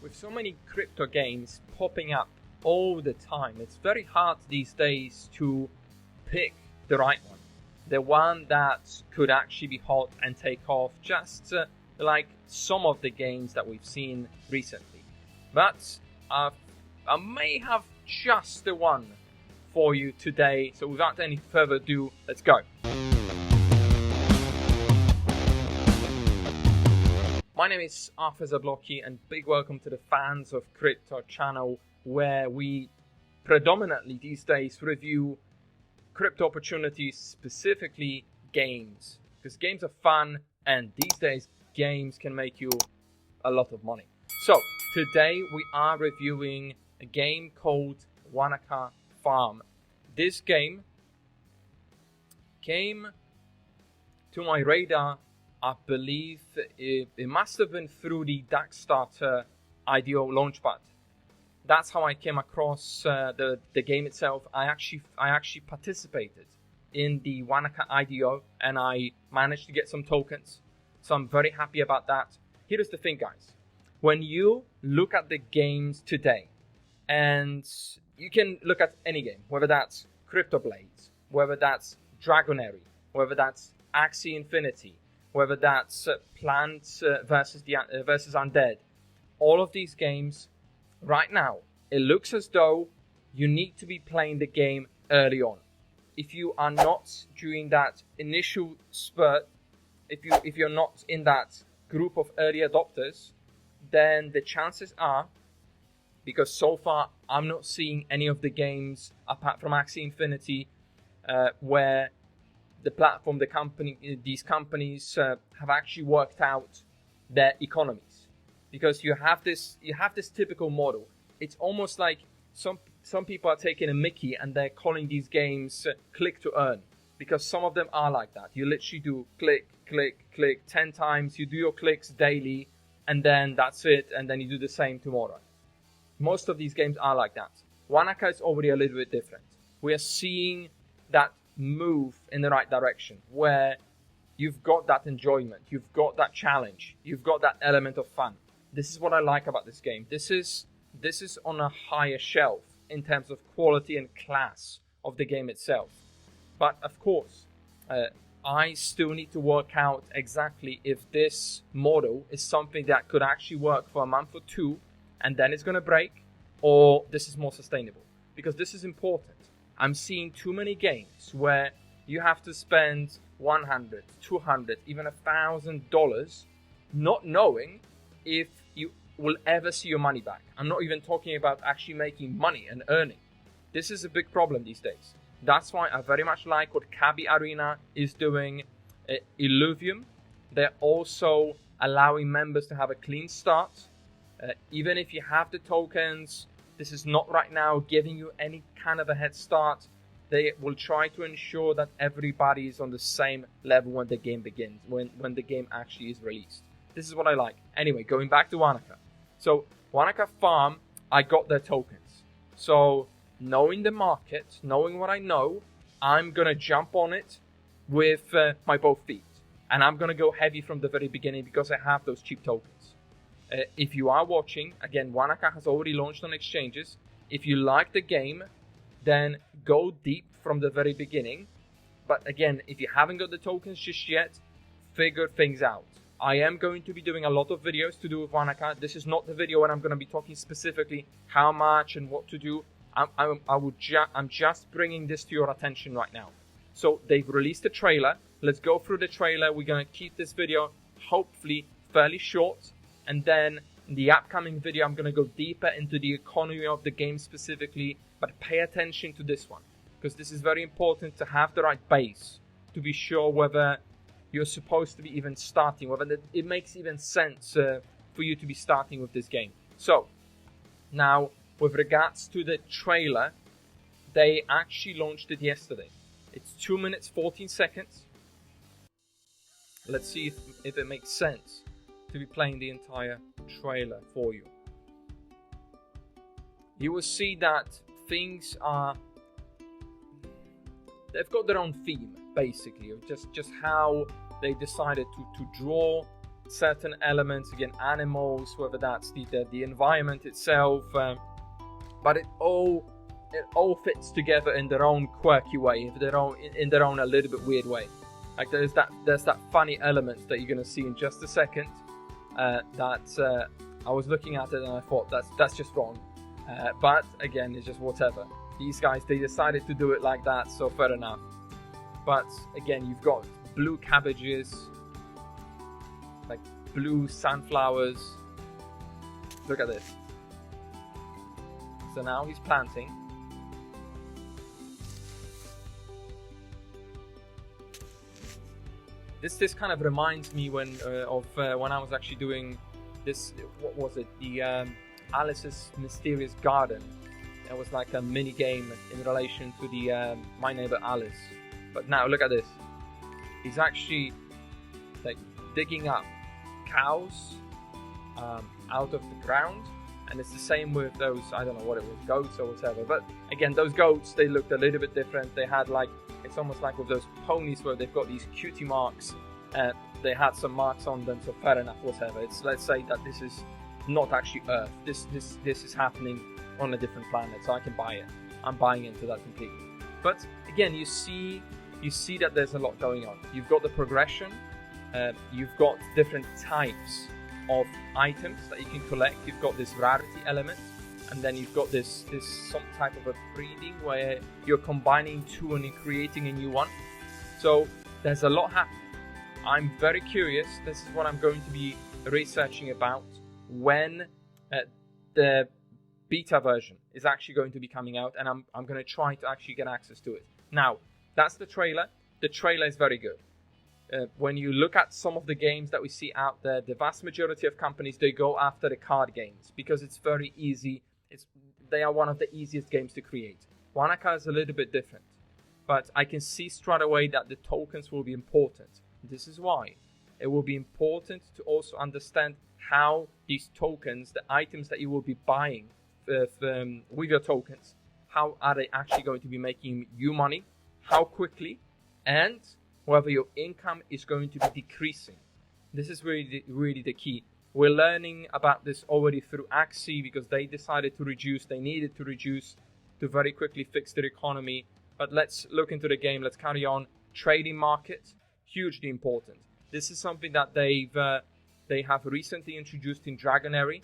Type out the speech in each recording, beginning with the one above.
With so many crypto games popping up all the time, it's very hard these days to pick the right one. The one that could actually be hot and take off, just like some of the games that we've seen recently. But I may have just the one for you today. So without any further ado, let's go. My name is Arthur Zablocki, and big welcome to the Fans of Crypto channel, where we predominantly these days review crypto opportunities, specifically games, because games are fun and these days games can make you a lot of money. So today we are reviewing a game called Wanaka Farm. This game came to my radar, I believe it must have been through the Starter IDO launchpad. That's how I came across the game itself. I actually participated in the Wanaka IDO and I managed to get some tokens. So I'm very happy about that. Here's the thing, guys. When you look at the games today, and you can look at any game, whether that's Crypto Blades, whether that's Dragonary, whether that's Axie Infinity, whether that's Plants versus Undead, all of these games, right now, it looks as though you need to be playing the game early on. If you are not during that initial spurt, if you're not in that group of early adopters, then the chances are, because so far I'm not seeing any of the games apart from Axie Infinity where the platform, these companies have actually worked out their economies. Because you have this typical model. It's almost like some people are taking a mickey and they're calling these games click to earn, because some of them are like that. You literally do click, click, click 10 times. You do your clicks daily, and then that's it. And then you do the same tomorrow. Most of these games are like that. Wanaka is already a little bit different. We are seeing that move in the right direction, where you've got that enjoyment, you've got that challenge, you've got that element of fun. This is what I like about this game. This is on a higher shelf in terms of quality and class of the game itself. But of course, I still need to work out exactly if this model is something that could actually work for a month or two and then it's going to break, or this is more sustainable. Because this is important. I'm seeing too many games where you have to spend $100, $200, even $1,000 not knowing if you will ever see your money back. I'm not even talking about actually making money and earning. This is a big problem these days. That's why I very much like what Cabby Arena is doing. Illuvium, they're also allowing members to have a clean start. Even if you have the tokens, this is not right now giving you any kind of a head start. They will try to ensure that everybody is on the same level when the game begins, when the game actually is released. This is what I like. Anyway, going back to Wanaka. So, Wanaka Farm, I got their tokens. So, knowing the market, knowing what I know, I'm going to jump on it with my both feet. And I'm going to go heavy from the very beginning because I have those cheap tokens. If you are watching, again, Wanaka has already launched on exchanges. If you like the game, then go deep from the very beginning. But again, if you haven't got the tokens just yet, figure things out. I am going to be doing a lot of videos to do with Wanaka. This is not the video where I'm going to be talking specifically how much and what to do. I'm just bringing this to your attention right now. So they've released a trailer. Let's go through the trailer. We're going to keep this video hopefully fairly short. And then in the upcoming video, I'm going to go deeper into the economy of the game specifically. But pay attention to this one, because this is very important to have the right base to be sure whether you're supposed to be even starting, whether it makes even sense for you to be starting with this game. So, now, with regards to the trailer, they actually launched it yesterday. It's 2 minutes, 14 seconds. Let's see if it makes sense to be playing the entire trailer for you. You will see that things are... They've got their own theme, basically, of just how they decided to draw certain elements, again, animals, whether that's the environment itself, but it all fits together in their own quirky way, in their own a little bit weird way. Like there's that funny element that you're gonna see in just a second. That I was looking at it and I thought that's just wrong. But again, it's just whatever. These guys, they decided to do it like that, so fair enough. But again, you've got blue cabbages, like blue sunflowers. Look at this. So now he's planting. This kind of reminds me of when I was actually doing this. What was it? The Alice's Mysterious Garden. It was like a mini game in relation to the My Neighbor Alice. But now look at this. He's actually like digging up cows out of the ground, and it's the same with those, I don't know what it was, goats or whatever. But again, those goats, they looked a little bit different. They had like, it's almost like with those ponies where they've got these cutie marks. They had some marks on them, so fair enough, whatever. Let's say that this is not actually Earth. This is happening on a different planet, so I can buy it. I'm buying into that completely. But again, you see that there's a lot going on. You've got the progression. You've got different types of items that you can collect. You've got this rarity element, and then you've got this some type of a breeding where you're combining two and you're creating a new one. So there's a lot happening. I'm very curious. This is what I'm going to be researching about when the beta version is actually going to be coming out, and I'm going to try to actually get access to it. Now, that's the trailer. The trailer is very good. When you look at some of the games that we see out there, the vast majority of companies, they go after the card games because it's very easy. They are one of the easiest games to create. Wanaka is a little bit different, but I can see straight away that the tokens will be important. This is why. It will be important to also understand how these tokens, the items that you will be buying with your tokens, how are they actually going to be making you money, how quickly, and whether your income is going to be decreasing. This is really the key. We're learning about this already through Axie because they decided to reduce, they needed to reduce to very quickly fix their economy. But let's look into the game, let's carry on. Trading market, hugely important. This is something that they have recently introduced in Dragonary,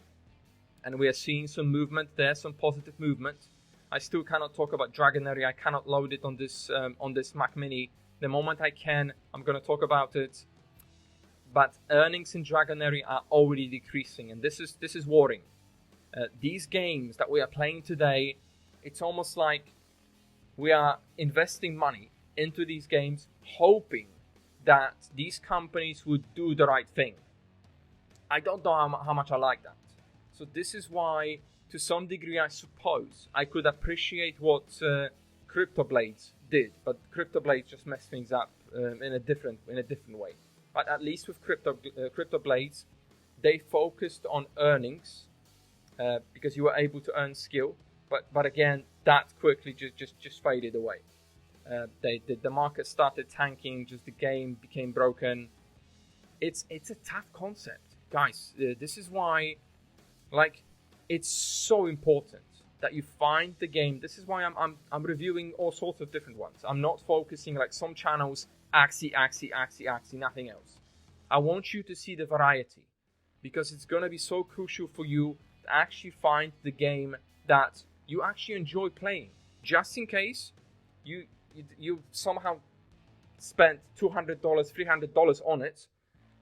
and we are seeing some movement there, some positive movement. I still cannot talk about Dragonary. I cannot load it on this Mac Mini. The moment I can, I'm going to talk about it. But earnings in Dragonary are already decreasing, and this is worrying. These games that we are playing today, it's almost like we are investing money into these games, hoping that these companies would do the right thing. I don't know how much I like that. So this is why, to some degree, I suppose I could appreciate what CryptoBlades did, but CryptoBlades just messed things up in a different way. But at least with CryptoBlades, they focused on earnings because you were able to earn skill. But again, that quickly just faded away. The market started tanking, just the game became broken. It's a tough concept, guys. This is why, like, it's so important that you find the game. This is why I'm reviewing all sorts of different ones. I'm not focusing like some channels, Axie, nothing else. I want you to see the variety because it's going to be so crucial for you to actually find the game that you actually enjoy playing. Just in case you somehow spent $200, $300 on it,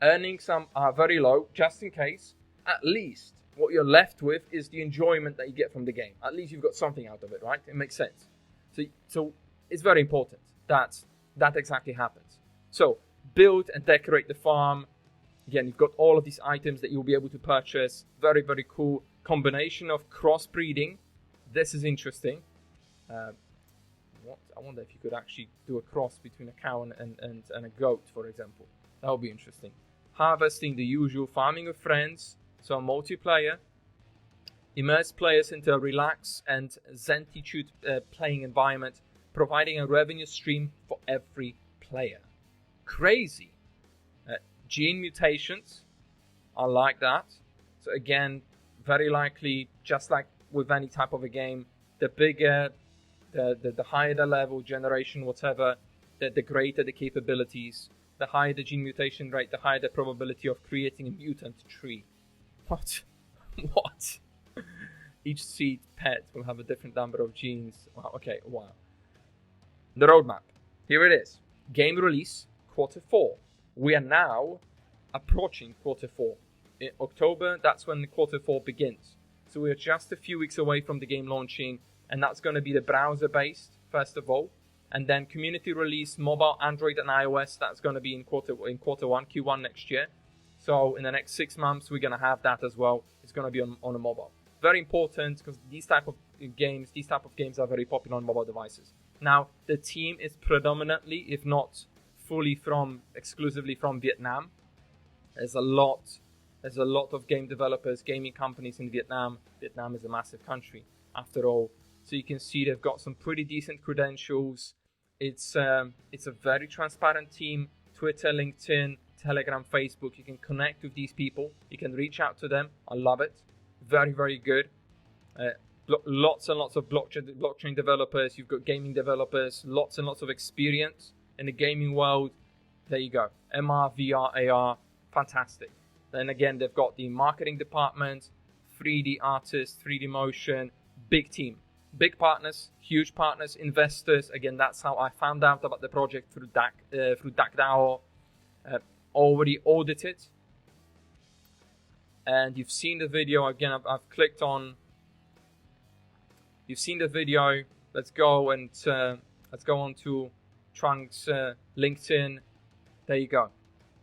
earnings are very low. Just in case, at least what you're left with is the enjoyment that you get from the game. At least you've got something out of it, right? It makes sense. So it's very important that exactly happens. So build and decorate the farm. Again, you've got all of these items that you'll be able to purchase. Very, very cool combination of crossbreeding. This is interesting. I wonder if you could actually do a cross between a cow and a goat, for example. That would be interesting. Harvesting, the usual. Farming with friends. So multiplayer. Immerse players into a relaxed and zenitude playing environment, providing a revenue stream for every player. Crazy. Gene mutations. I like that. So again, very likely, just like with any type of a game, the bigger, the higher the level, generation, whatever, the greater the capabilities, the higher the gene mutation rate, the higher the probability of creating a mutant tree. What? What? Each seed pet will have a different number of genes. Wow, okay, wow. The roadmap. Here it is. Game release, Q4. We are now approaching Q4. In October, that's when the Q4 begins. So we're just a few weeks away from the game launching, and that's going to be the browser-based, first of all. And then community release, mobile, Android, and iOS, that's going to be in Q1, Q1 next year. So in the next 6 months, we're going to have that as well. It's going to be on a mobile. Very important, because these type of games are very popular on mobile devices. Now, the team is predominantly, if not fully exclusively from Vietnam. There's a lot of game developers, gaming companies in Vietnam. Vietnam is a massive country, after all. So you can see they've got some pretty decent credentials. It's a very transparent team. Twitter, LinkedIn, Telegram, Facebook. You can connect with these people. You can reach out to them. I love it. Very, very good. Lots and lots of blockchain developers. You've got gaming developers. Lots and lots of experience in the gaming world. There you go. MR, VR, AR. Fantastic. Then again, they've got the marketing department, 3D artists, 3D motion. Big team. Big partners, huge partners, investors. Again, that's how I found out about the project through DAC already audited. And you've seen the video. Again, I've clicked on. You've seen the video. Let's go on to Trunk's LinkedIn. There you go.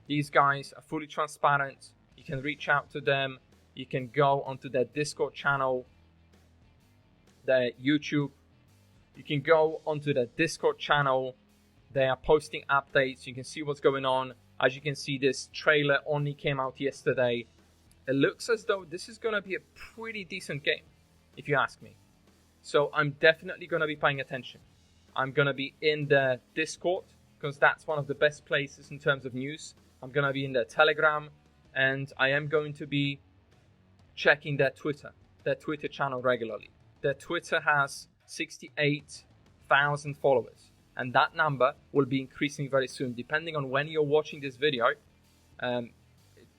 These guys are fully transparent. You can reach out to them. You can go onto their Discord channel, their YouTube. You can go onto their Discord channel. They are posting updates. You can see what's going on. As you can see, this trailer only came out yesterday. It looks as though this is going to be a pretty decent game, if you ask me. So I'm definitely going to be paying attention. I'm going to be in the Discord, because that's one of the best places in terms of news. I'm going to be in their Telegram, and I am going to be checking their Twitter channel regularly. Their Twitter has 68,000 followers, and that number will be increasing very soon. Depending on when you're watching this video, it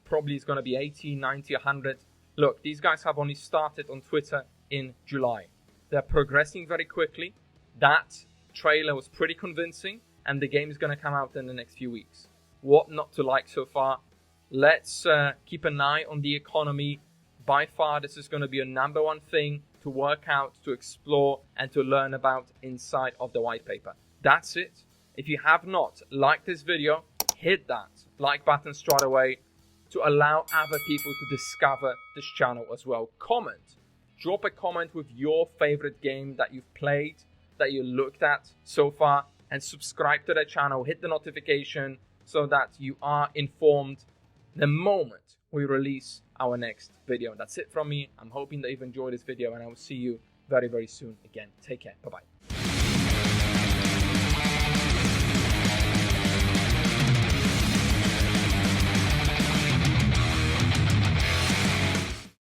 probably is going to be 80, 90, 100. Look, these guys have only started on Twitter in July. They're progressing very quickly. That trailer was pretty convincing, and the game is going to come out in the next few weeks. What not to like so far? Let's keep an eye on the economy. By far, this is going to be a number one thing to work out, to explore, and to learn about inside of the white paper. That's it. If you have not liked this video, hit that like button straight away to allow other people to discover this channel as well. Comment. Drop a comment with your favorite game that you've played, that you looked at so far, and subscribe to the channel. Hit the notification so that you are informed the moment we release our next video. That's it from me. I'm hoping that you've enjoyed this video, and I will see you very, very soon again. Take care. Bye-bye.